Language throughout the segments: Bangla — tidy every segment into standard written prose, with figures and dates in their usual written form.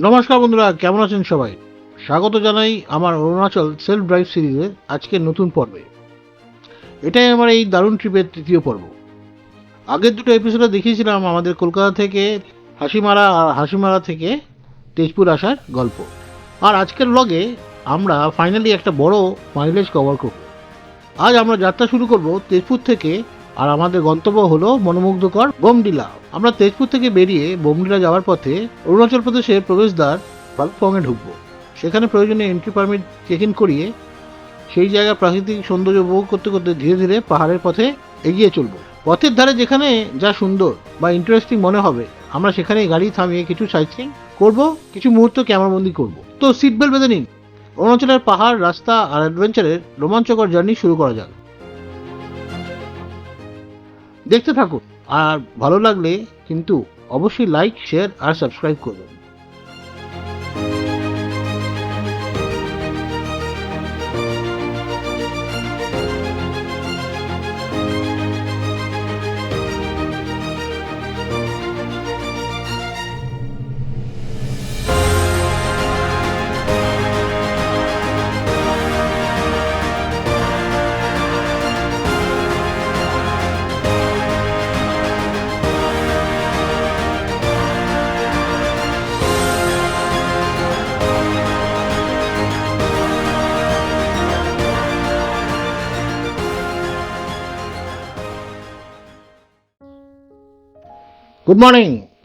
নমস্কার বন্ধুরা, কেমন আছেন সবাই? স্বাগত জানাই আমার অরুণাচল সেলফ ড্রাইভ সিরিজের আজকের নতুন পর্বে। এটাই আমার এই দারুণ ট্রিপের তৃতীয় পর্ব। আগের দুটো এপিসোডে দেখিয়েছিলাম আমাদের কলকাতা থেকে হাসিমারা আর হাসিমারা থেকে তেজপুর আসার গল্প। আর আজকের ব্লগে আমরা ফাইনালি একটা বড় মাইলেজ কভার করব। আজ আমরা যাত্রা শুরু করব তেজপুর থেকে, আর আমাদের গন্তব্য হলো মনোমুগ্ধকর বোমডিলা। আমরা তেজপুর থেকে বেরিয়ে বোমডিলা যাওয়ার পথে অরুণাচল প্রদেশের প্রবেশদ্বার বালুকপংয়ে ঢুকবো। সেখানে প্রয়োজনীয় এন্ট্রি পারমিট চেক ইন করিয়ে সেই জায়গার প্রাকৃতিক সৌন্দর্য উপভোগ করতে করতে ধীরে ধীরে পাহাড়ের পথে এগিয়ে চলবো। পথের ধারে যেখানে যা সুন্দর বা ইন্টারেস্টিং মনে হবে আমরা সেখানেই গাড়ি থামিয়ে কিছু সাইটসিং করব, কিছু মুহূর্ত ক্যামেরাবন্দি করব। তো সিট বেল্ট বেঁধে নিন। অরুণাচলের পাহাড়, রাস্তা আর অ্যাডভেঞ্চারের রোমাঞ্চকর জার্নি শুরু করা যাক। দেখতে থাকুন, আর ভালো লাগলে কিন্তু অবশ্যই লাইক, শেয়ার আর সাবস্ক্রাইব করবেন।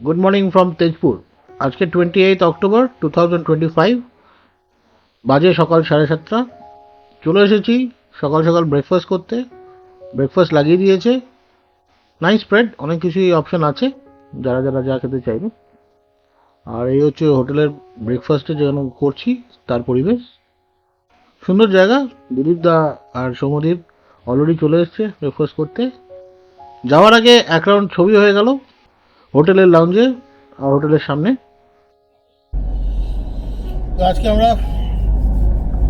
Good morning from Tezpur. আজকে 28 অক্টোবর 2025, বাজে সকাল 7:30। চলে এসেছি সকাল সকাল ব্রেকফাস্ট করতে। ব্রেকফাস্ট লাগিয়ে দিয়েছে, নাইস স্প্রেড, অনেক কিছুই অপশন আছে যারা যারা যা খেতে চাইবে। আর এই হচ্ছে হোটেলের ব্রেকফাস্টে যেন করছি তার পরিবেশ। সুন্দর জায়গা। দিলীপ দা আর সৌমদীপ অলরেডি চলে এসছে ব্রেকফাস্ট করতে। যাওয়ার আগে এক রাউন্ড ছবি হয়ে গেল হোটেলের লাউঞ্জে আর হোটেলের সামনে। তো আজকে আমরা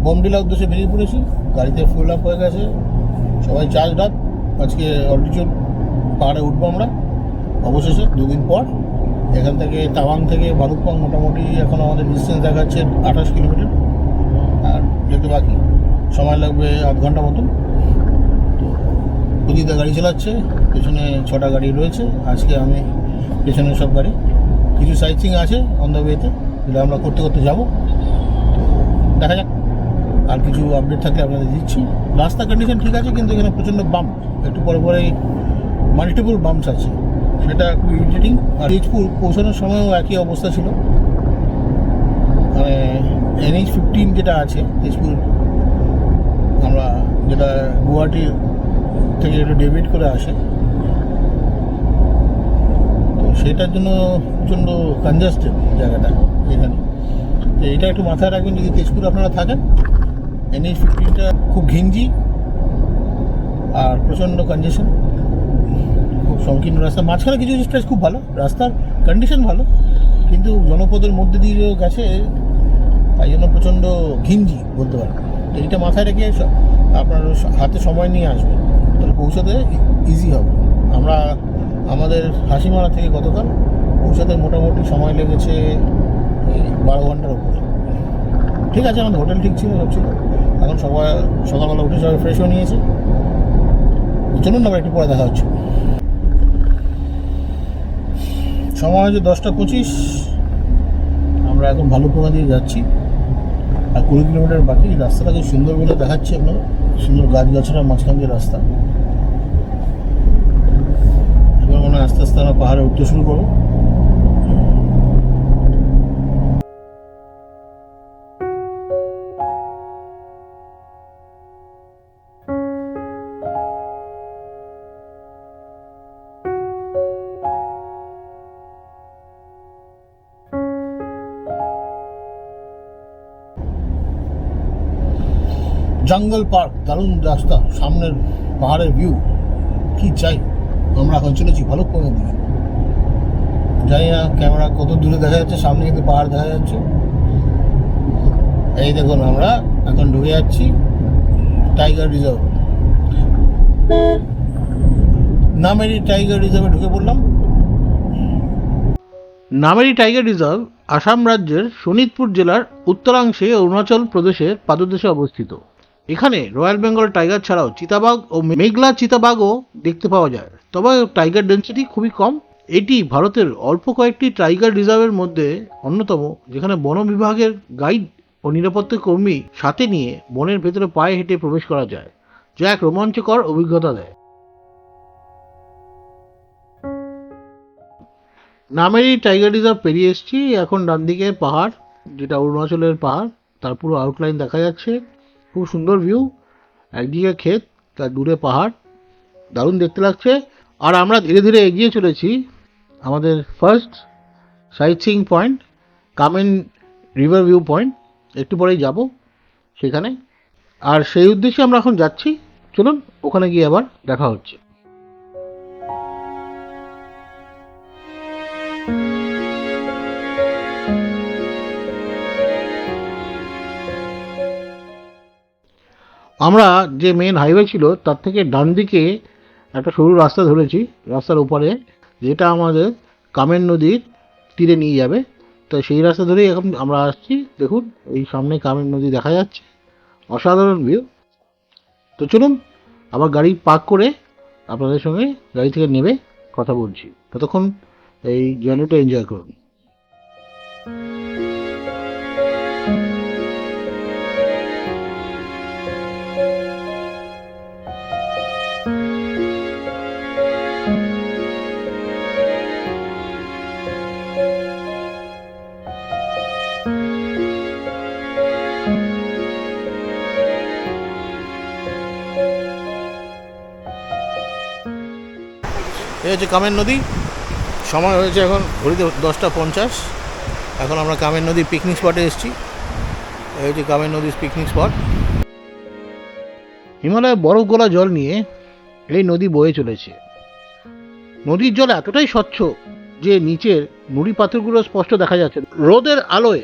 বোমডিলা উদ্দেশ্যে বেরিয়ে পড়েছি। গাড়িতে ফুল আপ হয়ে গেছে, সবাই চার্জ আপ। আজকে অল্টিটিউড পাহাড়ে উঠবো আমরা অবশেষে 2 দিন পর। এখান থেকে তাওয়াং থেকে ভালুকপং মোটামুটি এখন আমাদের ডিস্টেন্স দেখাচ্ছে 28 কিলোমিটার, আর যেতে বাকি সময় লাগবে 8 ঘন্টা মতন। তো প্রদীপদা গাড়ি চালাচ্ছে, পেছনে 6টা গাড়ি রয়েছে। আজকে আমি পেছনে সব গাড়ি। কিছু সাইটসিং আছে অন দ্য ওয়েতে, যেটা আমরা করতে করতে যাবো। তো দেখা যাক, আর কিছু আপডেট থাকলে আপনাদের দিচ্ছি। রাস্তা কন্ডিশন ঠিক আছে, কিন্তু এখানে প্রচণ্ড বাম্প, একটু পরে পরে মাল্টিপল বাম্পস আছে, সেটা খুব ইরিটেটিং। আর তেজপুর পৌঁছানোর সময়ও একই অবস্থা ছিল। মানে NH-15 যেটা আছে তেজপুর, আমরা যেটা গুয়াহাটি থেকে একটু ডেভিট করে আসে, তো সেটার জন্য প্রচণ্ড কনজাস্টেড জায়গাটা এখানে। তো এটা একটু মাথায় রাখবেন যদি তেজপুর আপনারা থাকেন। NH-15টা খুব ঘিঞ্জি আর প্রচণ্ড কনজেশন, খুব সংকীর্ণ রাস্তা। মাঝখানে কিছু স্ট্রেচ খুব ভালো, রাস্তার কন্ডিশন ভালো, কিন্তু জনপদের মধ্যে দিয়ে গেছে, তাই জন্য প্রচণ্ড ঘিঞ্জি বলতে পারেন। তো এইটা মাথায় রেখে আপনার হাতে সময় নিয়ে আসবেন, তাহলে পৌঁছাতে ইজি হবে। আমরা আমাদের হাসিমারা থেকে গতকাল পৌঁছাতে মোটামুটি সময় লেগেছে 12 ঘন্টার উপরে। ঠিক আছে, আমাদের হোটেল ঠিক ছিল, সব ছিল। এখন সবাই সকালবেলা উঠে সবাই ফ্রেশ হয়ে নিয়েছে। চলুন না, একটু পরে দেখা হচ্ছে। সময় হচ্ছে 10টা 25। আমরা এখন ভালুকপোঙা দিয়ে যাচ্ছি, আর 20 কিলোমিটার বাকি। রাস্তাটা খুব সুন্দর বলে দেখাচ্ছে আপনার, সুন্দর গাছগাছড়ার মাঝখান দিয়ে রাস্তা। এবার মনে হয় আস্তে আস্তে আমরা পাহাড়ে উঠতে শুরু করবো। জঙ্গল পার্ক, দারুণ রাস্তা, সামনের পাহাড়ের ভিউ, কি চাই। আমরা এখন চলেছি ভালুকপংয়ের দিকে। জানি না ক্যামেরা কত দূরে দেখা যাচ্ছে, সামনে কিন্তু পাহাড় দেখা যাচ্ছে। এই দেখুন, আমরা এখন ঢুকে যাচ্ছি টাইগার রিজার্ভ। নামেরি টাইগার রিজার্ভে ঢুকে পড়লাম। নামেরি টাইগার রিজার্ভ আসাম রাজ্যের শোনিতপুর জেলার উত্তরাংশে অরুণাচল প্রদেশের পাদদেশে অবস্থিত। এখানে রয়্যাল বেঙ্গল টাইগার ছাড়াও চিতাবাঘ ও মেঘলা চিতাবাঘও দেখতে পাওয়া যায়, তবে টাইগার ডেন্সিটি খুবই কম। এটি ভারতের অল্প কয়েকটি টাইগার রিজার্ভের মধ্যে অন্যতম, যেখানে বন বিভাগের গাইড ও নিরাপত্তা কর্মী সাথে নিয়ে বনের ভেতরে পায়ে হেঁটে প্রবেশ করা যায়, যা এক রোমাঞ্চকর অভিজ্ঞতা দেয়। নামেরি টাইগার রিজার্ভ পেরিয়ে এসেছি, এখন ডান দিকে পাহাড়, যেটা অরুণাচলের পাহাড়, তার পুরো আউটলাইন দেখা যাচ্ছে। খুব সুন্দর ভিউ, একদিকে ক্ষেত, তার দূরে পাহাড়, দারুণ দেখতে লাগছে। আর আমরা ধীরে ধীরে এগিয়ে চলেছি আমাদের first sight seeing point, come in river view point. একটু পরেই যাব সেখানে, আর সেই উদ্দেশ্যে আমরা এখন যাচ্ছি। চলুন ওখানে গিয়ে আবার দেখা হচ্ছে। আমরা যে মেন হাইওয়ে ছিল তার থেকে ডান দিকে একটা সরু রাস্তা ধরেছি, রাস্তার উপরে, যেটা আমাদের কামেন নদীর তীরে নিয়ে যাবে। তো সেই রাস্তা ধরেই এখন আমরা আসছি। দেখুন এই সামনে কামেন নদী দেখা যাচ্ছে, অসাধারণ ভিউ। তো চলুন আবার গাড়ি পার্ক করে আপনাদের সঙ্গে গাড়ি থেকে নেমে কথা বলছি। ততক্ষণ এই জার্নিটা এনজয় করুন। এই হচ্ছে কামের নদী। সময় হয়েছে এখন ঘড়িতে 10:50। এখন আমরা কামের নদীর পিকনিক স্পটে এসেছি। এই হচ্ছে কামের নদীর পিকনিক স্পট। হিমালয়ে বরফ গলা জল নিয়ে এই নদী বয়ে চলেছে। নদীর জল এতটাই স্বচ্ছ যে নিচের নুড়ি পাথরগুলো স্পষ্ট দেখা যাচ্ছে। রোদের আলোয়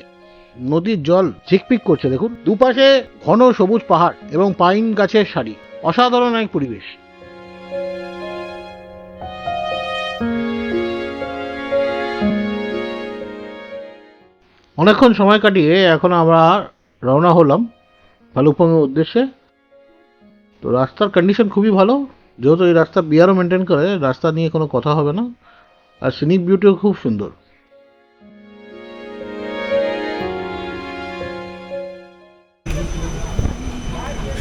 নদীর জল ঝিকপিক করছে। দেখুন দুপাশে ঘন সবুজ পাহাড় এবং পাইন গাছের সারি, অসাধারণ এক পরিবেশ। অনেকক্ষণ সময় কাটিয়ে এখন আমরা রওনা হলাম ভালুকপংয়ের উদ্দেশ্যে। তো রাস্তার কন্ডিশন খুবই ভালো, যেহেতু এই রাস্তা বিআরও মেনটেন করে, রাস্তা নিয়ে কোনো কথা হবে না। আর সিনিক বিউটিও খুব সুন্দর।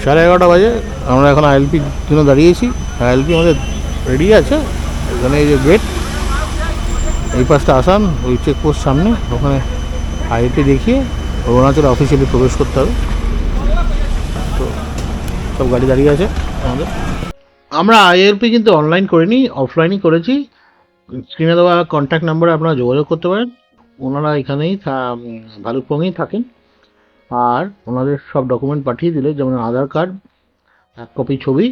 সাড়ে 11টা বাজে, আমরা এখন আইএলপির জন্য দাঁড়িয়েছি। আইএলপি আমাদের রেডি আছে। এখানে এই যে গেট, এই পাশটা আসাম, ওই চেকপোস্ট সামনে, ওখানে আইএলপি দেখিয়ে অরুণাচল অফিসিয়ালি প্রবেশ করতে হবে। তো সব গাড়ি দাঁড়িয়ে আছে আমাদের। আমরা আইএলপি কিন্তু অনলাইন করিনি, অফলাইনই করেছি। স্ক্রিনে দেওয়া কন্ট্যাক্ট নাম্বারে আপনারা যোগাযোগ করতে পারেন। ওনারা এখানেই ভালুকপংয়েই থাকেন। আর ওনাদের সব ডকুমেন্ট পাঠিয়ে দিলে, যেমন আধার কার্ড, এক কপি ছবি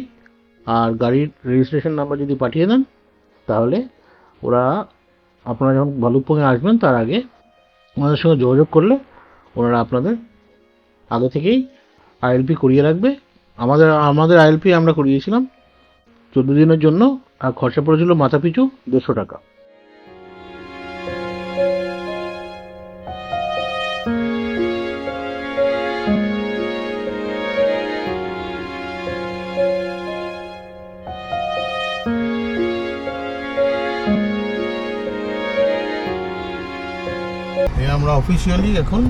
আর গাড়ির রেজিস্ট্রেশন নাম্বার যদি পাঠিয়ে দেন, তাহলে ওরা আপনারা যখন ভালুকপংয়ে আসবেন তার আগে ওনাদের সঙ্গে যোগাযোগ করলে ওনারা আপনাদের আগে থেকেই আইএলপি করিয়ে রাখবে। আমাদের আইএলপি আমরা করিয়েছিলাম 14 দিনের জন্য, আর খরচা পড়েছিল মাথাপিছু 150 টাকা। আমরা অফিসিয়ালি এখন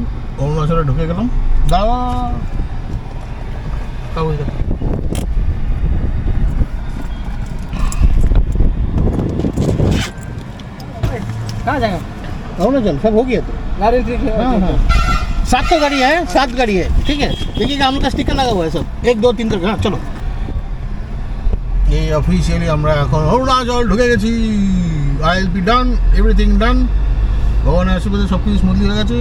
অরুণাচলে ঢুকে গেলাম। দাঁড়া কাগজ দেখো। कहाँ जाएगा? अरुणाचल सब हो गया तो। गाड़ी ठीक है। हाँ हाँ 7 तो गाड़ी है, 7 गाड़ी है, ठीक है। देखिएगा हम लोग का स्टिकर लगा हुआ है सब, 1 2 3 करके। हाँ चलो, এই অফিসিয়ালি আমরা এখন অরুণাচল ঢুকে গেছি। আইএলপি ডান, এভরিথিং ডান। ভগবানের আশীর্বাদে সব কিছু স্মুথলি হয়ে গেছে।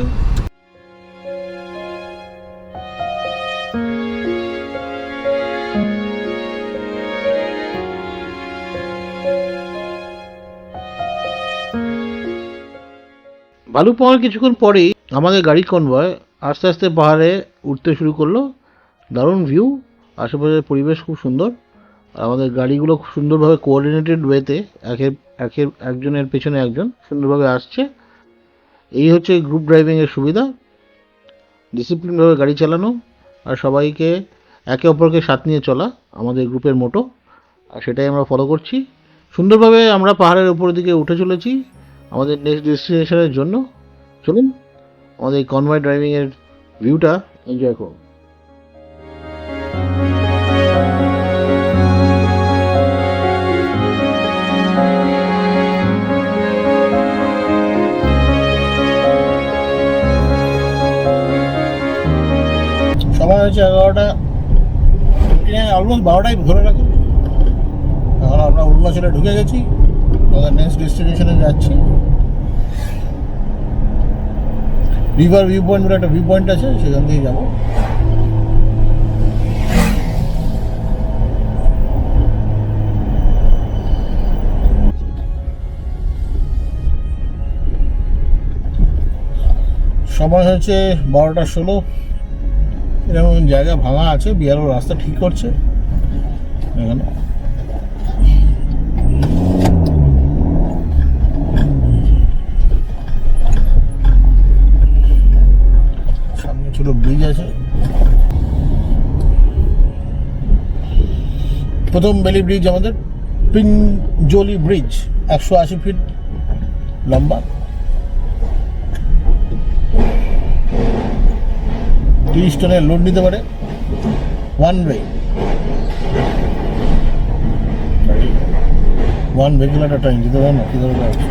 ভালুকপংয়ের কিছুক্ষণ পরেই আমাদের গাড়ি কনভয় আস্তে আস্তে পাহাড়ে উঠতে শুরু করলো। দারুণ ভিউ, আশেপাশের পরিবেশ খুব সুন্দর। আমাদের গাড়িগুলো খুব সুন্দরভাবে কোঅর্ডিনেটেড ওয়েতে একজনের পেছনে একজন সুন্দরভাবে আসছে। এই হচ্ছে গ্রুপ ড্রাইভিংয়ের সুবিধা, ডিসিপ্লিনভাবে গাড়ি চালানো আর সবাইকে একে অপরকে সাথ নিয়ে চলা আমাদের গ্রুপের মোটো, আর সেটাই আমরা ফলো করছি। সুন্দরভাবে আমরা পাহাড়ের উপরের দিকে উঠে চলেছি আমাদের নেক্সট ডেস্টিনেশনের জন্য। চলুন আমাদের এই কনভয় ড্রাইভিংয়ের ভিউটা এনজয় করুন। সময় হচ্ছে 11টা, অলমোস্ট 12টাই ধরে রাখুন। এখন আমরা অরুণাচলে ঢুকে গেছি, আমাদের নেক্সট ডেস্টিনেশনে যাচ্ছি। রিভার ভিউ পয়েন্ট বলে একটা ভিউ পয়েন্ট আছে, সেখান থেকে যাবো। সময় হচ্ছে 12টা 16। এরকম জায়গা ভাঙা আছে, বিয়ারও রাস্তা ঠিক করছে এখানে। সামনে ছোট ব্রিজ আছে, প্রথম বেলি ব্রিজ আমাদের, পিঞ্জলি ব্রিজ, 180 ফিট লম্বা, 30 টনের লোড নিতে পারে। ওয়ান ভেহিকল একটা টাইম দিতে পারে না, কি ধরনের আছে।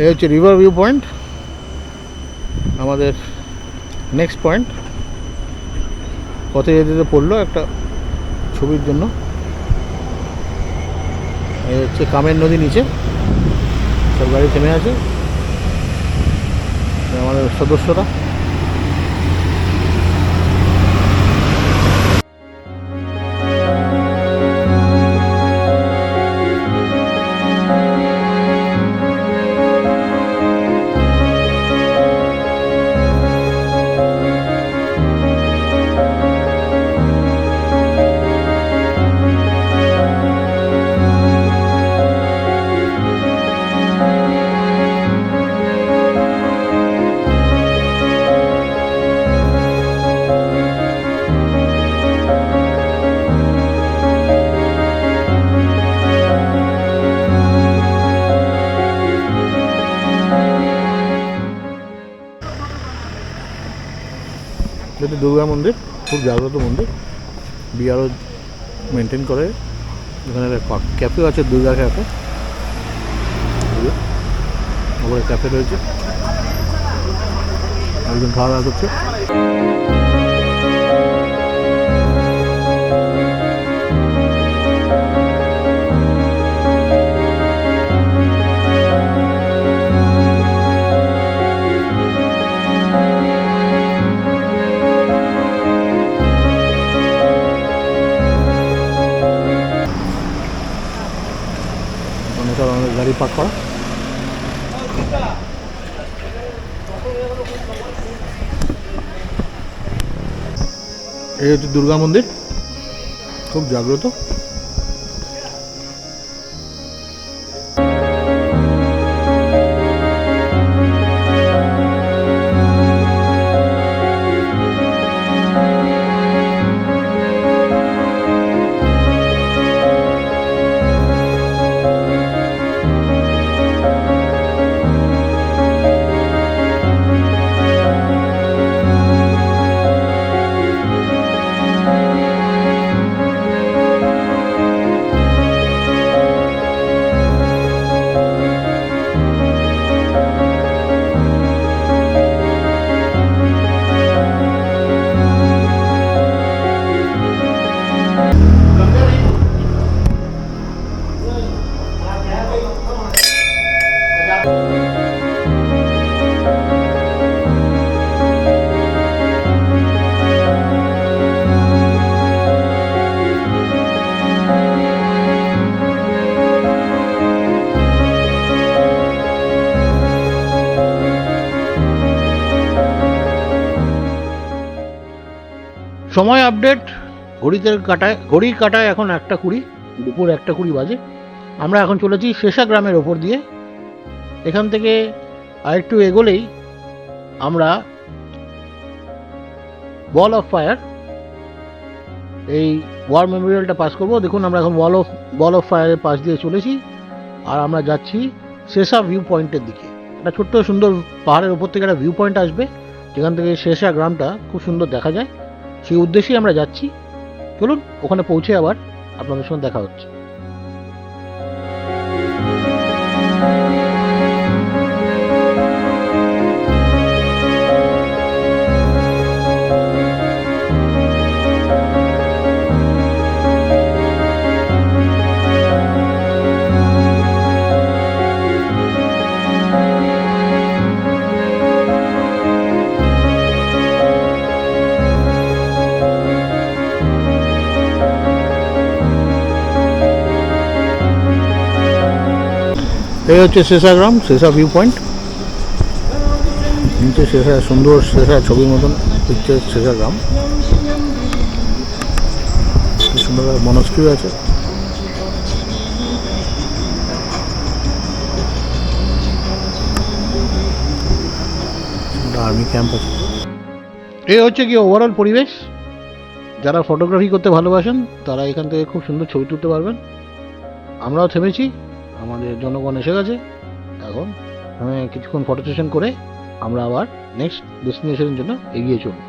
এই হচ্ছে রিভার ভিউ পয়েন্ট, আমাদের নেক্সট পয়েন্ট। পথে যেতে যেতে পড়লো একটা ছবির জন্য। এই হচ্ছে কামের নদী, নিচে সব গাড়ি থেমে আছে, আমাদের সদস্যরা। যেটা দুর্গা মন্দির, খুব জাগ্রত মন্দির, বিআরও মেনটেন করে। এখানে ক্যাফে আছে, দুর্গা ক্যাফে, ওপরে ক্যাফে রয়েছে, একজন খাওয়া দাওয়া করছে। গাড়ি পার্ক করা। এই হচ্ছে দুর্গা মন্দির, খুব জাগ্রত। সময় আপডেট, ঘড়ির কাটায় এখন 1:20, দুপুর 1:20 বাজে। আমরা এখন চলেছি শেষা গ্রামের ওপর দিয়ে। এখান থেকে আরেকটু এগোলেই আমরা ওয়াল অফ ফায়ার, এই ওয়ার মেমোরিয়ালটা পাস করবো। দেখুন আমরা এখন ওয়াল অফ ফায়ারের পাশ দিয়ে চলেছি, আর আমরা যাচ্ছি শেষা ভিউ পয়েন্টের দিকে। একটা ছোট্ট সুন্দর পাহাড়ের ওপর থেকে একটা ভিউ পয়েন্ট আসবে, যেখান থেকে শেষা গ্রামটা খুব সুন্দর দেখা যায়। সেই উদ্দেশ্যেই আমরা যাচ্ছি। চলুন ওখানে পৌঁছে আবার আপনাদের সঙ্গে দেখা হচ্ছে। এই হচ্ছে শেষা গ্রাম, শেষা ভিউ পয়েন্ট। নিচে শেষা, সুন্দর শেষা ছবির মতন হচ্ছে শেষা গ্রাম। কি সুন্দর মনস্ক্রিয় আছে। আর্মি ক্যাম্প আছে। এই হচ্ছে কি ওভারঅল পরিবেশ। যারা ফটোগ্রাফি করতে ভালোবাসেন তারা এখান থেকে খুব সুন্দর ছবি তুলতে পারবেন। আমরাও থেমেছি, আমাদের জনগণ এসে গেছে। এখন আমি কিছুক্ষণ ফটো সেশন করে আমরা আবার নেক্সট ডেস্টিনেশনের জন্য এগিয়ে চলব।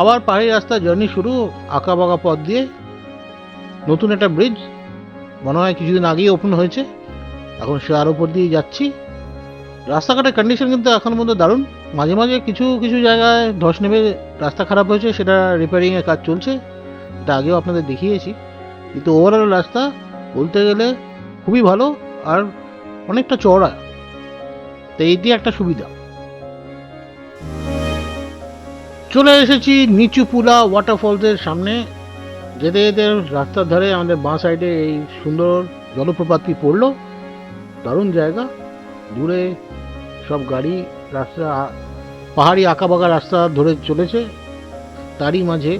আবার পাহাড়ি রাস্তা জার্নি শুরু, আঁকা বাঁকা পথ দিয়ে। নতুন একটা ব্রিজ মনে হয় কিছুদিন আগেই ওপেন হয়েছে, এখন তার উপর দিয়ে যাচ্ছি। রাস্তাঘাটের কন্ডিশন কিন্তু এখন মধ্যে দারুণ। মাঝে মাঝে কিছু কিছু জায়গায় ধস নেমে রাস্তা খারাপ হয়েছে, সেটা রিপেয়ারিংয়ের কাজ চলছে, এটা আগেও আপনাদের দেখিয়েছি। কিন্তু ওভারঅল রাস্তা বলতে গেলে খুবই ভালো আর অনেকটা চওড়া, তো এই দিয়ে একটা সুবিধা। চলে এসেছি নিচুপুলা ওয়াটারফলসের সামনে। যেতে যেতে রাস্তার ধারে আমাদের বাঁ সাইডে এই সুন্দর জলপ্রপাতটি পড়লো। দারুণ জায়গা, দূরে সব গাড়ি, রাস্তা পাহাড়ি আঁকা বাঁকা রাস্তা ধরে চলেছে। তারই মাঝে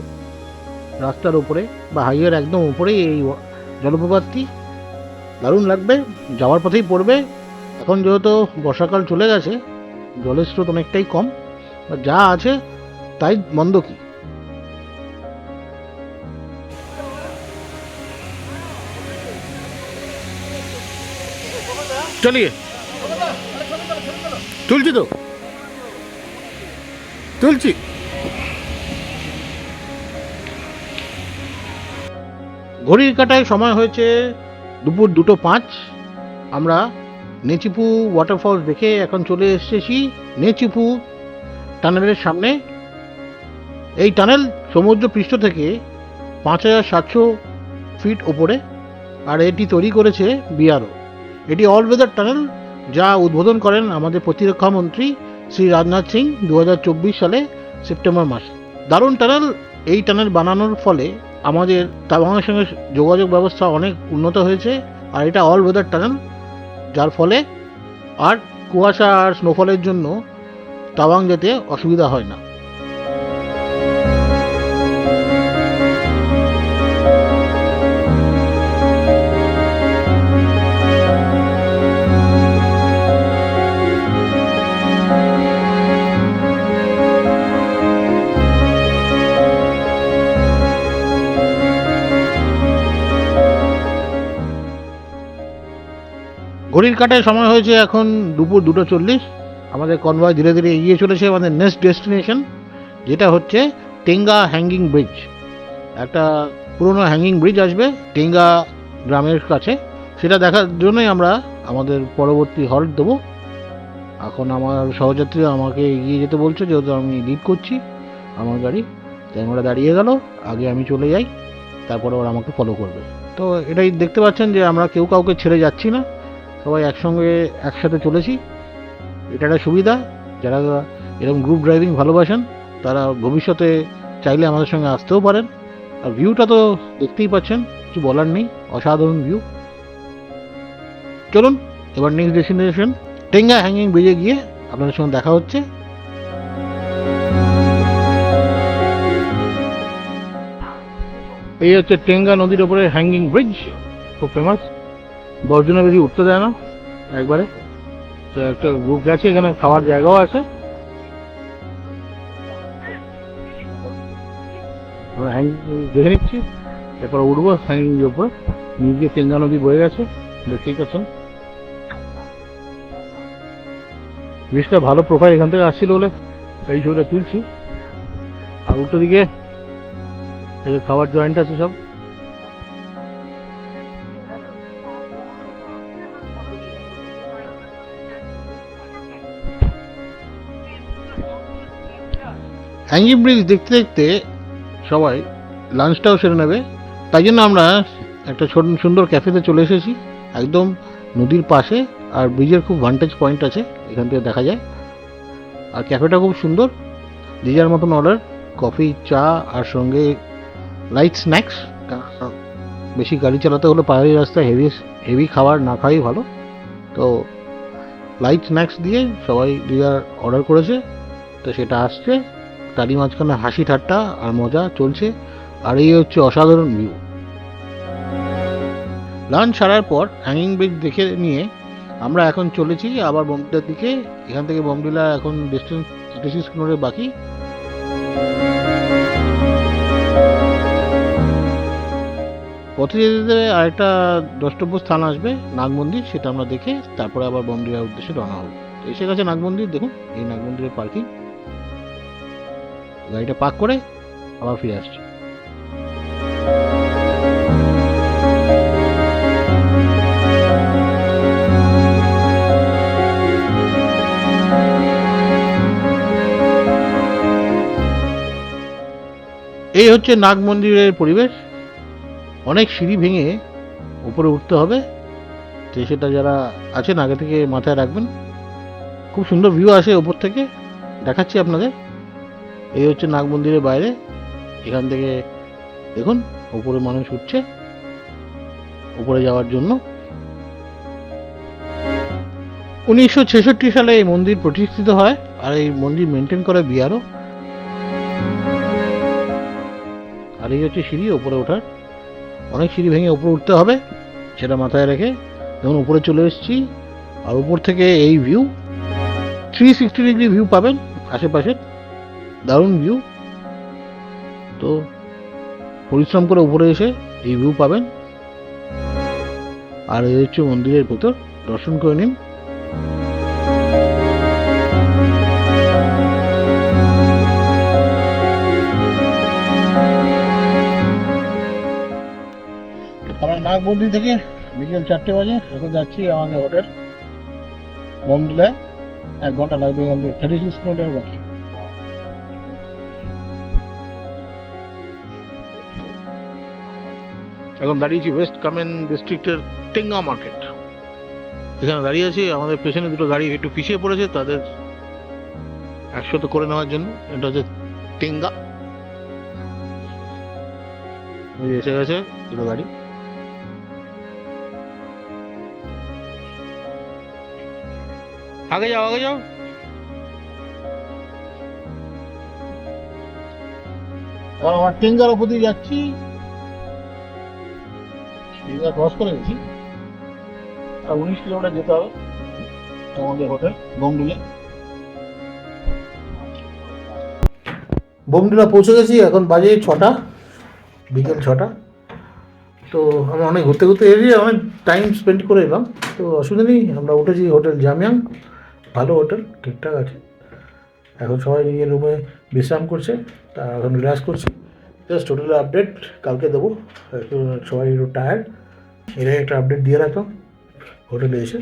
রাস্তার উপরে বা হাইওয়ের একদম উপরেই এই জলপ্রপাতটি। দারুণ লাগবে, যাওয়ার পথেই পড়বে। এখন যেহেতু বর্ষাকাল চলে গেছে, জলের স্রোত অনেকটাই কম, যা আছে তাই মন্দ কি। চলিয়ে তুলছি তো, তুলছি। ঘড়ির কাটায় সময় হয়েছে দুপুর 2:05। আমরা নেচিপু ওয়াটারফলস দেখে এখন চলে এসেছি নেচিপু টানেলের সামনে। এই টানেল সমুদ্র পৃষ্ঠ থেকে 5700 ফিট ওপরে, আর এটি তৈরি করেছে বিআরও। এটি অল ওয়েদার টানেল, যা উদ্বোধন করেন আমাদের প্রতিরক্ষা মন্ত্রী শ্রী রাজনাথ সিং 2024 সালে সেপ্টেম্বর মাসে। দারুণ টানেল। এই টানেল বানানোর ফলে আমাদের তাওয়াংয়ের সঙ্গে যোগাযোগ ব্যবস্থা অনেক উন্নত হয়েছে, আর এটা অল ওয়েদার টানেল, যার ফলে আর কুয়াশা আর স্নোফলের জন্য তাওয়াং যেতে অসুবিধা হয় না। ঘড়ির কাটায় সময় হয়েছে এখন দুপুর 2:40। আমাদের কনভয় ধীরে ধীরে এগিয়ে চলেছে আমাদের নেক্সট ডেস্টিনেশন, যেটা হচ্ছে টেঙ্গা হ্যাঙ্গিং ব্রিজ। একটা পুরনো হ্যাঙ্গিং ব্রিজ আসবে টেঙ্গা গ্রামের কাছে, সেটা দেখার জন্যই আমরা আমাদের পরবর্তী হল্ট দেবো। এখন আমার সহযাত্রী আমাকে এগিয়ে যেতে বলছে, যেহেতু আমি লিড করছি আমার গাড়ি, তাই ওরা দাঁড়িয়ে গেল। আগে আমি চলে যাই, তারপরে ওরা আমাকে ফলো করবে। তো এটাই দেখতে পাচ্ছেন যে আমরা কেউ কাউকে ছেড়ে যাচ্ছি না, সবাই একসঙ্গে একসাথে চলেছি। এটা একটা সুবিধা। যারা এরকম গ্রুপ ড্রাইভিং ভালোবাসেন তারা ভবিষ্যতে চাইলে আমাদের সঙ্গে আসতেও পারেন। আর ভিউটা তো দেখতেই পাচ্ছেন, কিছু বলার নেই, অসাধারণ ভিউ। চলুন এবার নেক্সট ডেস্টিনেশন টেঙ্গা হ্যাঙ্গিং ব্রিজে গিয়ে আপনাদের সঙ্গে দেখা হচ্ছে। এই হচ্ছে টেঙ্গা নদীর ওপরে হ্যাঙ্গিং ব্রিজ, খুব ফেমাস। 10 জনের বেশি উঠতে দেয় না একবারে। তো একটা গ্রুপ গেছে, এখানে খাওয়ার জায়গাও আছে। হ্যাঙ্গিং দেখে নিচ্ছি, এরপর উঠবো হ্যাঙ্গিং এর উপর। নিজে টেঙ্গা নদী বয়ে গেছে, দেখতেই পাচ্ছেন। ব্রিজটা ভালো প্রোফাইল এখান থেকে আসছিল বলে এই ছবিটা তুলছি। আর উল্টো দিকে খাবার জয়েন্ট আছে সব। হ্যাঙ্গিং ব্রিজ দেখতে দেখতে সবাই লাঞ্চটাও সেরে নেবে, তাই জন্য আমরা একটা ছোট সুন্দর ক্যাফেতে চলে এসেছি, একদম নদীর পাশে। আর ব্রিজের খুব ভান্টেজ পয়েন্ট আছে, এখান থেকে দেখা যায়। আর ক্যাফেটা খুব সুন্দর, যে যার মতন অর্ডার, কফি, চা আর সঙ্গে লাইট স্ন্যাক্স। বেশি গাড়ি চালাতে হলে পাহাড়ি রাস্তায় হেভি খাবার না খাওয়াই ভালো। তো লাইট স্ন্যাক্স দিয়ে সবাই যে যার অর্ডার করেছে, তো সেটা আসছে। তারই মাঝখানে হাসি ঠাট্টা আর মজা চলছে। আর এই হচ্ছে অসাধারণ ভিউ। লাঞ্চ সারার পর হ্যাঙ্গিং ব্রিজ দেখে নিয়ে আমরা এখন চলেছি আবার বমডিলার দিকে। এখান থেকে বমডিলা এখন ডিস্টেন্স 36 কিলোমিটার বাকি। পথে যেতে যেতে আরেকটা দ্রষ্টব্য স্থান আসবে, নাগ মন্দির, সেটা আমরা দেখে তারপরে আবার বমডিলার উদ্দেশ্যে রওনা হব। এসে গেছে নাগ মন্দির, দেখুন এই নাগ মন্দিরের পার্কিং। গাড়িটা পার্ক করে আবার ফিরে আসছি। এই হচ্ছে নাগ মন্দিরের পরিবেশ। অনেক সিঁড়ি ভেঙে উপরে উঠতে হবে, তো সেটা যারা আছেন আগে থেকে মাথায় রাখবেন। খুব সুন্দর ভিউ আসে উপর থেকে, দেখাচ্ছি আপনাদের। এই হচ্ছে নাগ মন্দিরের বাইরে। এখান থেকে দেখুন উপরে মানুষ উঠছে উপরে যাওয়ার জন্য। 1966 সালে এই মন্দির প্রতিষ্ঠিত হয়, আর এই মন্দির মেনটেন করে বিআরও। আর এই হচ্ছে সিঁড়ি উপরে ওঠার। অনেক সিঁড়ি ভেঙে উপরে উঠতে হবে, সেটা মাথায় রেখে যখন উপরে চলে এসেছি। আর উপর থেকে এই ভিউ 360 ডিগ্রি ভিউ পাবেন আশেপাশে, দারুণ ভিউ। তো পরিশ্রম করে উপরে এসে এই ভিউ পাবেন। আর এই হচ্ছে মন্দিরের ভেতর, দর্শন করে নিন। আমরা নাগ মন্দির থেকে বিকেল 4টে বাজে এখন যাচ্ছি আমাদের হোটেল বমডিলায়। 1 ঘন্টা লাগবে এখান থেকে, 36 কিলোমিটার বাকি। এখন দাঁড়িয়েছি ওয়েস্ট কামেং ডিস্ট্রিক্টের টেঙ্গা মার্কেট। এখানে দাঁড়িয়ে আছি, আমাদের পেছনে দুটো গাড়ি একটু পিছিয়ে পড়েছে, তাদের একসাথে করে নেওয়ার জন্য। এটা হচ্ছে টেঙ্গা, এসে গেছে দুটো গাড়ি। আগে যাও আগে যাও। আমার টেঙ্গার উপর দিয়ে যাচ্ছি, টেঙ্গা ক্রস করে গেছি। আর 19 কিলোমিটার যেতে হবে আমাদের হোটেল বমডিলা। বমডিলা পৌঁছে গেছি, এখন বাজে 6টা, বিকেল 6টা। তো আমরা অনেক ঘুরতে ঘুরতে এসেছি, অনেক টাইম স্পেন্ড করে এলাম, তো অসুবিধা নেই। আমরা উঠেছি হোটেল জামিয়াং, ভালো হোটেল, ঠিকঠাক আছে। এখন সবাই নিজের রুমে বিশ্রাম করছে, তা এখন রিল্যাক্স করছি। জাস্ট হোটেলের আপডেট কালকে দেবো, একটু সবাই একটু টায়ার্ড, এটাই একটা আপডেট দিয়ে রাখলাম হোটেলে এসে।